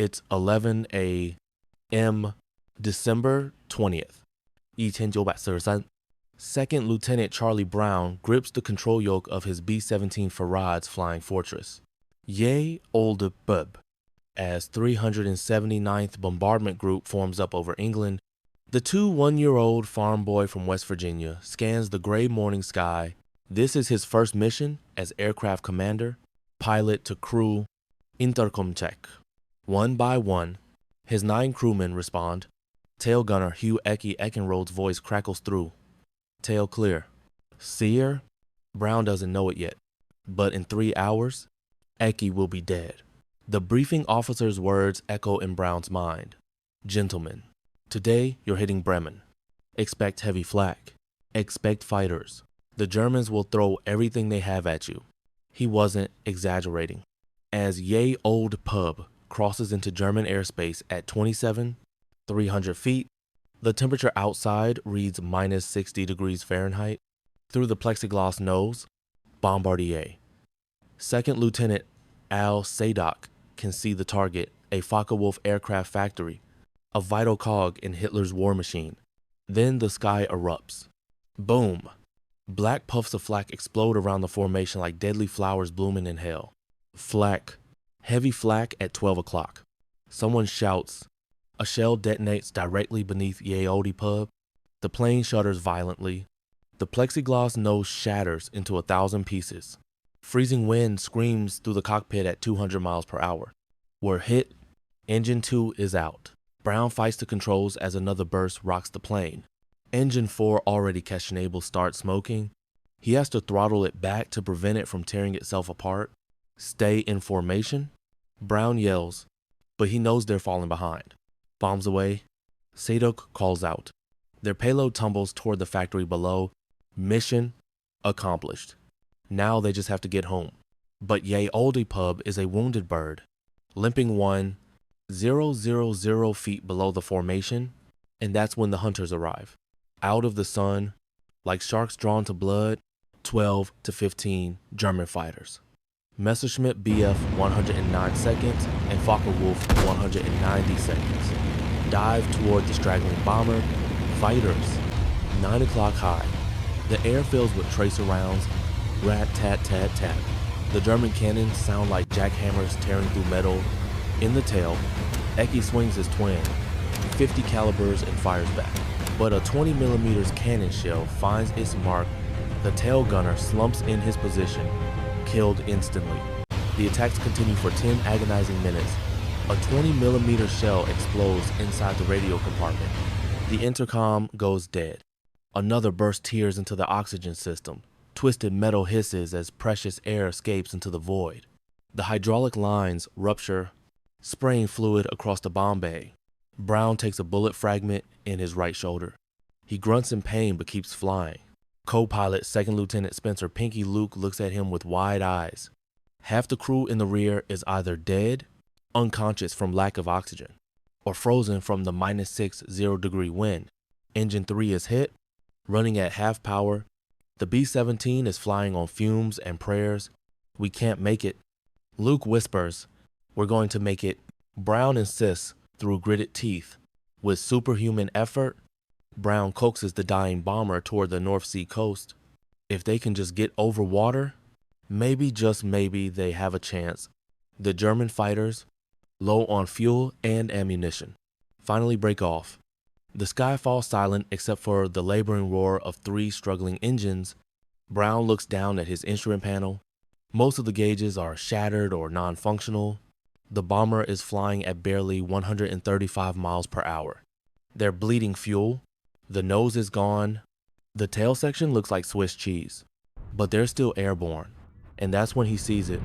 It's 11 a.m. December 20th, 1943. Second Lieutenant Charlie Brown grips the control yoke of his B-17 Farad's Flying Fortress. Ye olde bub. As 379th Bombardment Group forms up over England, the 1-year-old farm boy from West Virginia scans the gray morning sky. This is his first mission as aircraft commander, pilot to crew, intercom check. One by one, his 9 crewmen respond. Tail gunner Hugh Eckie Eckenrode's voice crackles through. Tail clear. Seer? Brown doesn't know it yet, but in 3 hours, Eckie will be dead. The briefing officer's words echo in Brown's mind. Gentlemen, today you're hitting Bremen. Expect heavy flak. Expect fighters. The Germans will throw everything they have at you. He wasn't exaggerating. As Ye Old Pub crosses into German airspace at 27,300 feet, the temperature outside reads minus 60 degrees Fahrenheit. Through the plexiglass nose, Bombardier. Second Lieutenant Al Sadock can see the target, a Focke-Wulf aircraft factory, a vital cog in Hitler's war machine. Then the sky erupts. Boom! Black puffs of flak explode around the formation like deadly flowers blooming in hell. Flak. Heavy flak at 12 o'clock. Someone shouts. A shell detonates directly beneath Ye Olde Pub. The plane shudders violently. The plexiglass nose shatters into 1,000 pieces. Freezing wind screams through the cockpit at 200 miles per hour. We're hit. Engine 2 is out. Brown fights the controls as another burst rocks the plane. Engine 4, already questionable, starts smoking. He has to throttle it back to prevent it from tearing itself apart. Stay in formation. Brown yells, but he knows they're falling behind. Bombs away. Sadock calls out. Their payload tumbles toward the factory below. Mission accomplished. Now they just have to get home. But Ye Olde Pub is a wounded bird, limping 1,000 feet below the formation, and that's when the hunters arrive. Out of the sun, like sharks drawn to blood, 12 to 15 German fighters. Messerschmitt Bf 109 seconds and Focke-Wulf 190 seconds. Dive toward the straggling bomber. Fighters. 9 o'clock high. The air fills with tracer rounds. Rat-tat-tat-tat. The German cannons sound like jackhammers tearing through metal. In the tail, Eckie swings his twin, 50 calibers, and fires back. But a 20mm cannon shell finds its mark. The tail gunner slumps in his position, killed instantly. The attacks continue for 10 agonizing minutes. A 20mm shell explodes inside the radio compartment. The intercom goes dead. Another burst tears into the oxygen system. Twisted metal hisses as precious air escapes into the void. The hydraulic lines rupture, spraying fluid across the bomb bay. Brown takes a bullet fragment in his right shoulder. He grunts in pain but keeps flying. Co-pilot Second Lieutenant Spencer Pinky Luke looks at him with wide eyes. Half the crew in the rear is either dead, unconscious from lack of oxygen, or frozen from the minus 60 degree wind. Engine 3 is hit, running at half power. The B-17 is flying on fumes and prayers. We can't make it. Luke whispers, we're going to make it. Brown insists through gritted teeth. With superhuman effort, Brown coaxes the dying bomber toward the North Sea coast. If they can just get over water, maybe, just maybe, they have a chance. The German fighters, low on fuel and ammunition, finally break off. The sky falls silent except for the laboring roar of 3 struggling engines. Brown looks down at his instrument panel. Most of the gauges are shattered or non-functional. The bomber is flying at barely 135 miles per hour. They're bleeding fuel. The nose is gone. The tail section looks like Swiss cheese. But they're still airborne. And that's when he sees it,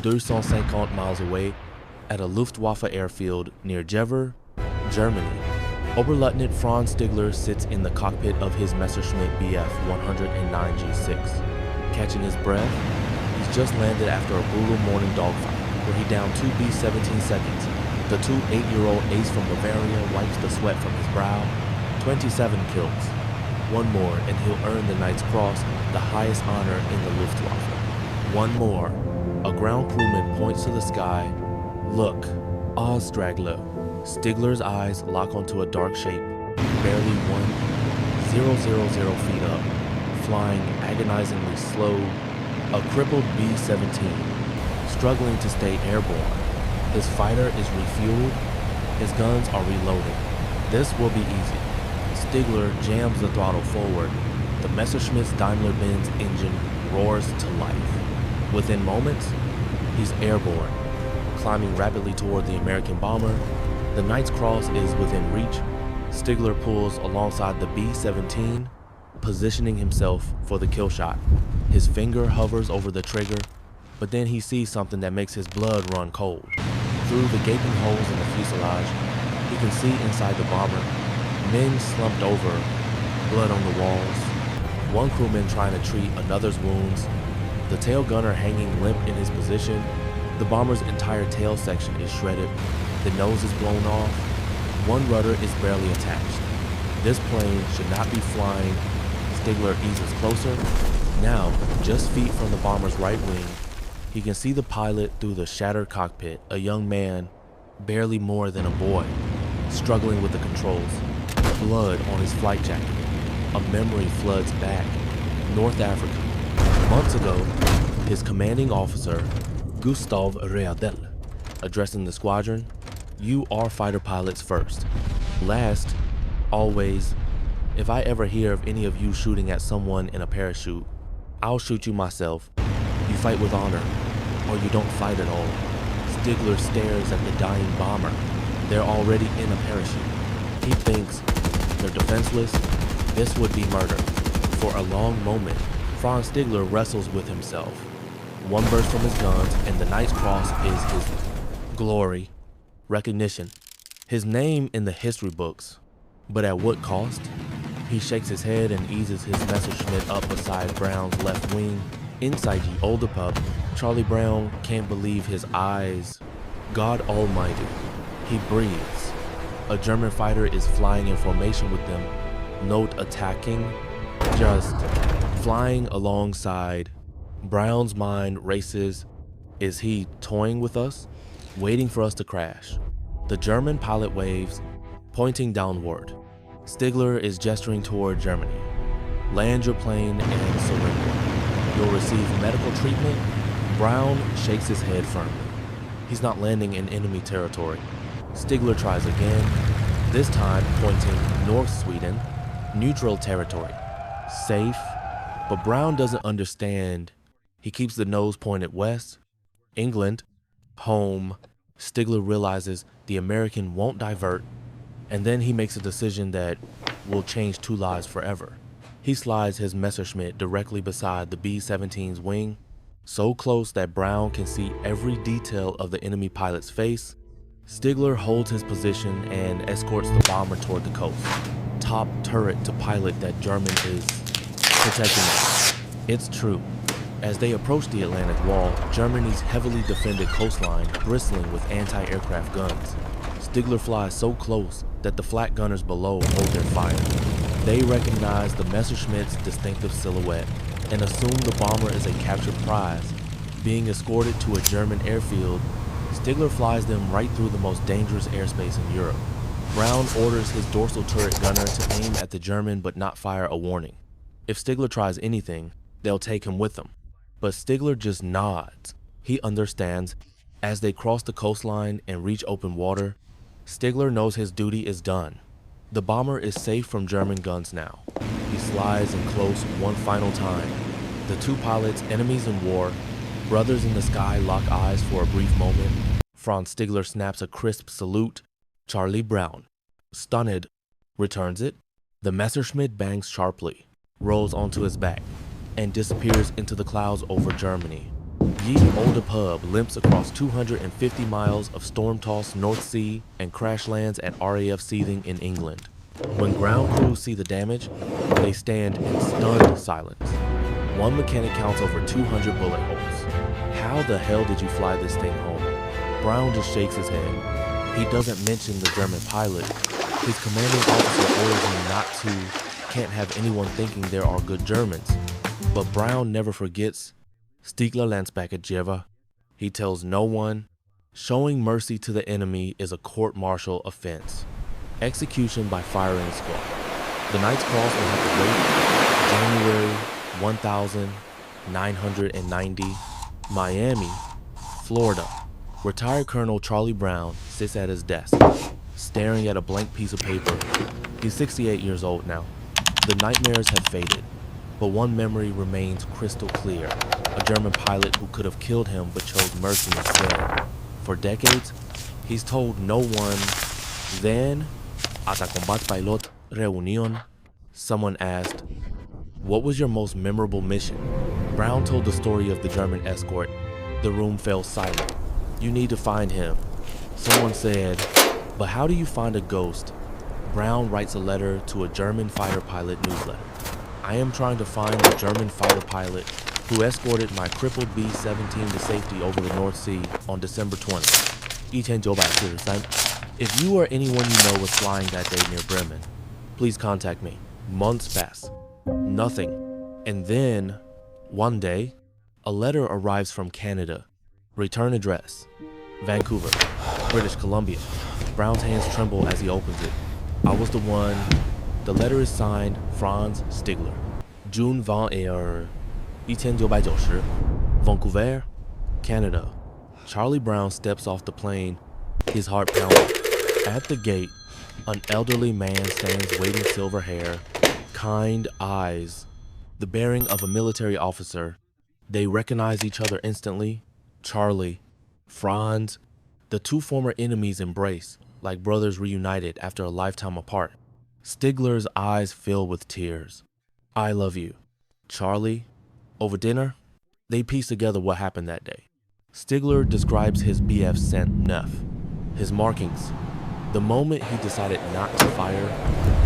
250 miles away, at a Luftwaffe airfield near Jever, Germany. Oberleutnant Franz Stigler sits in the cockpit of his Messerschmitt Bf 109 G6. Catching his breath, he's just landed after a brutal morning dogfight, where he downed 2 B-17 seconds. The 8-year-old ace from Bavaria wipes the sweat from his brow. 27 kills. One more and he'll earn the Knight's Cross, the highest honor in the Luftwaffe. One more. A ground crewman points to the sky. Look, Straggler. Stigler's eyes lock onto a dark shape, barely 1,000 feet up, flying agonizingly slow, a crippled B-17, struggling to stay airborne. His fighter is refueled, his guns are reloaded. This will be easy. Stigler jams the throttle forward. The Messerschmitt's Daimler-Benz engine roars to life. Within moments, he's airborne, climbing rapidly toward the American bomber. The Knight's Cross is within reach. Stigler pulls alongside the B-17, positioning himself for the kill shot. His finger hovers over the trigger, but then he sees something that makes his blood run cold. Through the gaping holes in the fuselage, he can see inside the bomber, men slumped over, blood on the walls, one crewman trying to treat another's wounds, the tail gunner hanging limp in his position. The bomber's entire tail section is shredded, the nose is blown off, one rudder is barely attached. This plane should not be flying. Stigler eases closer. Now, just feet from the bomber's right wing, he can see the pilot through the shattered cockpit, a young man, barely more than a boy, struggling with the controls, blood on his flight jacket. A memory floods back. North Africa. Months ago, his commanding officer, Gustav Readel, addressing the squadron, "You are fighter pilots first. Last, always, if I ever hear of any of you shooting at someone in a parachute, I'll shoot you myself. You fight with honor, or you don't fight at all." Stigler stares at the dying bomber. They're already in a parachute. He thinks they're defenseless. This would be murder. For a long moment, Franz Stigler wrestles with himself. One burst from his guns, and the Knight's Cross is his glory, recognition, his name in the history books. But at what cost? He shakes his head and eases his Messerschmitt up beside Brown's left wing. Inside the older pup, Charlie Brown can't believe his eyes. God Almighty. He breathes. A German fighter is flying in formation with them. Not attacking, just flying alongside. Brown's mind races. Is he toying with us? Waiting for us to crash? The German pilot waves, pointing downward. Stigler is gesturing toward Germany. Land your plane and surrender. You'll receive medical treatment. Brown shakes his head firmly. He's not landing in enemy territory. Stigler tries again, this time pointing North Sweden, neutral territory. Safe, but Brown doesn't understand. He keeps the nose pointed west. England, home. Stigler realizes the American won't divert, and then he makes a decision that will change two lives forever. He slides his Messerschmitt directly beside the B-17's wing, so close that Brown can see every detail of the enemy pilot's face. Stigler holds his position and escorts the bomber toward the coast. Top turret to pilot that German is protecting us. It's true. As they approach the Atlantic Wall, Germany's heavily defended coastline bristling with anti-aircraft guns. Stigler flies so close that the flak gunners below hold their fire. They recognize the Messerschmitt's distinctive silhouette and assume the bomber is a captured prize. Being escorted to a German airfield, Stigler flies them right through the most dangerous airspace in Europe. Brown orders his dorsal turret gunner to aim at the German but not fire a warning. If Stigler tries anything, they'll take him with them. But Stigler just nods. He understands. As they cross the coastline and reach open water, Stigler knows his duty is done. The bomber is safe from German guns now. He slides in close one final time. The two pilots, enemies in war, brothers in the sky, lock eyes for a brief moment. Franz Stigler snaps a crisp salute. Charlie Brown, stunned, returns it. The Messerschmitt bangs sharply, rolls onto his back, and disappears into the clouds over Germany. Ye olde pub limps across 250 miles of storm-tossed North Sea and crash lands at RAF Seething in England. When ground crews see the damage, they stand in stunned silence. One mechanic counts over 200 bullet holes. How the hell did you fly this thing home? Brown just shakes his head. He doesn't mention the German pilot. His commanding officer orders him not to, can't have anyone thinking there are good Germans. But Brown never forgets. Stigler lands back at Jeva. He tells no one. Showing mercy to the enemy is a court-martial offense. Execution by firing squad. The Knight's Cross will have to wait. January 1990, Miami, Florida. Retired Colonel Charlie Brown sits at his desk, staring at a blank piece of paper. He's 68 years old now. The nightmares have faded, but one memory remains crystal clear. A German pilot who could have killed him but chose mercy instead. For decades, he's told no one. Then, at a combat pilot reunion, someone asked, "What was your most memorable mission?" Brown told the story of the German escort. The room fell silent. "You need to find him." Someone said, "But how do you find a ghost?" Brown writes a letter to a German fighter pilot newsletter. "I am trying to find the German fighter pilot who escorted my crippled B-17 to safety over the North Sea on December 20th. 1943. If you or anyone you know was flying that day near Bremen, please contact me." Months pass. Nothing. And then, one day, a letter arrives from Canada. Return address: Vancouver, British Columbia. Brown's hands tremble as he opens it. "I was the one." The letter is signed Franz Stigler. June 21, 1990, Vancouver, Canada. Charlie Brown steps off the plane, his heart pounding. At the gate, an elderly man stands waving silver hair, kind eyes, the bearing of a military officer. They recognize each other instantly. Charlie, Franz, the two former enemies embrace, like brothers reunited after a lifetime apart. Stigler's eyes fill with tears. "I love you." Charlie, over dinner, they piece together what happened that day. Stigler describes his BF scent neuf, his markings. The moment he decided not to fire,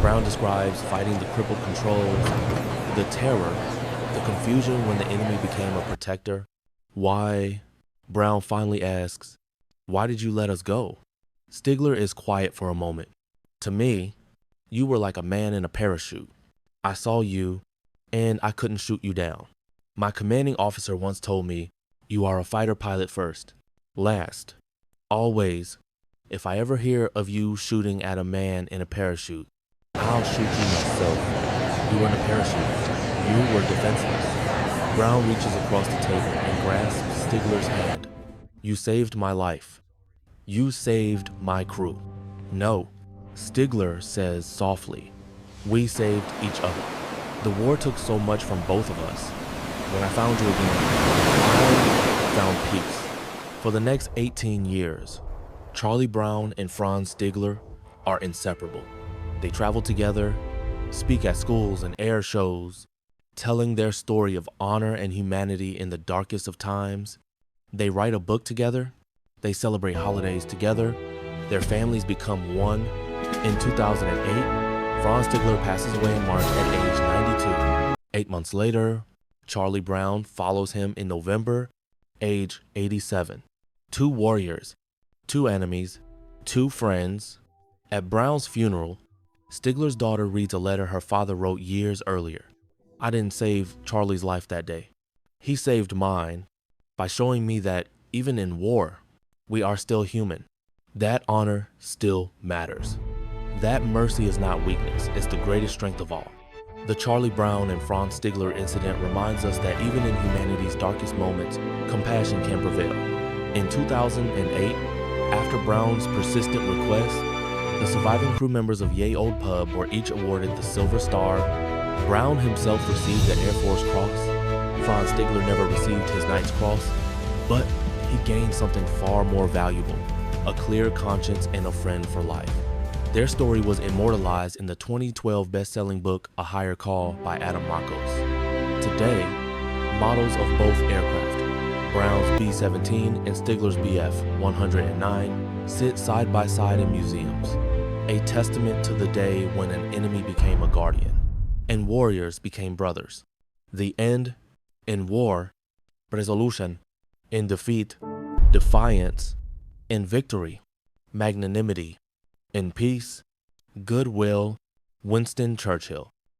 Brown describes fighting the crippled controls, the terror, the confusion when the enemy became a protector. Why? Brown finally asks, "Why did you let us go?" Stigler is quiet for a moment. "To me, you were like a man in a parachute. I saw you, and I couldn't shoot you down. My commanding officer once told me, you are a fighter pilot first, last, always. If I ever hear of you shooting at a man in a parachute, I'll shoot you myself. You were in a parachute. You were defenseless." Brown reaches across the table and grasps Stigler's hand. "You saved my life. You saved my crew." "No," Stigler says softly. "We saved each other. The war took so much from both of us. When I found you again, I found peace." For the next 18 years, Charlie Brown and Franz Stigler are inseparable. They travel together, speak at schools and air shows, telling their story of honor and humanity in the darkest of times. They write a book together. They celebrate holidays together. Their families become one. In 2008, Franz Stigler passes away in March at age 92. 8 months later, Charlie Brown follows him in November, age 87. Two warriors, two enemies, two friends. At Brown's funeral, Stigler's daughter reads a letter her father wrote years earlier. "I didn't save Charlie's life that day. He saved mine by showing me that even in war, we are still human. That honor still matters. That mercy is not weakness, it's the greatest strength of all." The Charlie Brown and Franz Stigler incident reminds us that even in humanity's darkest moments, compassion can prevail. In 2008, after Brown's persistent request, the surviving crew members of Ye Old Pub were each awarded the Silver Star. Brown himself received the Air Force Cross. Franz Stigler never received his Knight's Cross, but he gained something far more valuable: a clear conscience and a friend for life. Their story was immortalized in the 2012 best-selling book A Higher Call by Adam Makos. Today, models of both aircraft, Brown's B-17 and Stigler's BF-109, sit side by side in museums, a testament to the day when an enemy became a guardian, and warriors became brothers. The end in war, resolution; in defeat, defiance; in victory, magnanimity; in peace, goodwill. Winston Churchill.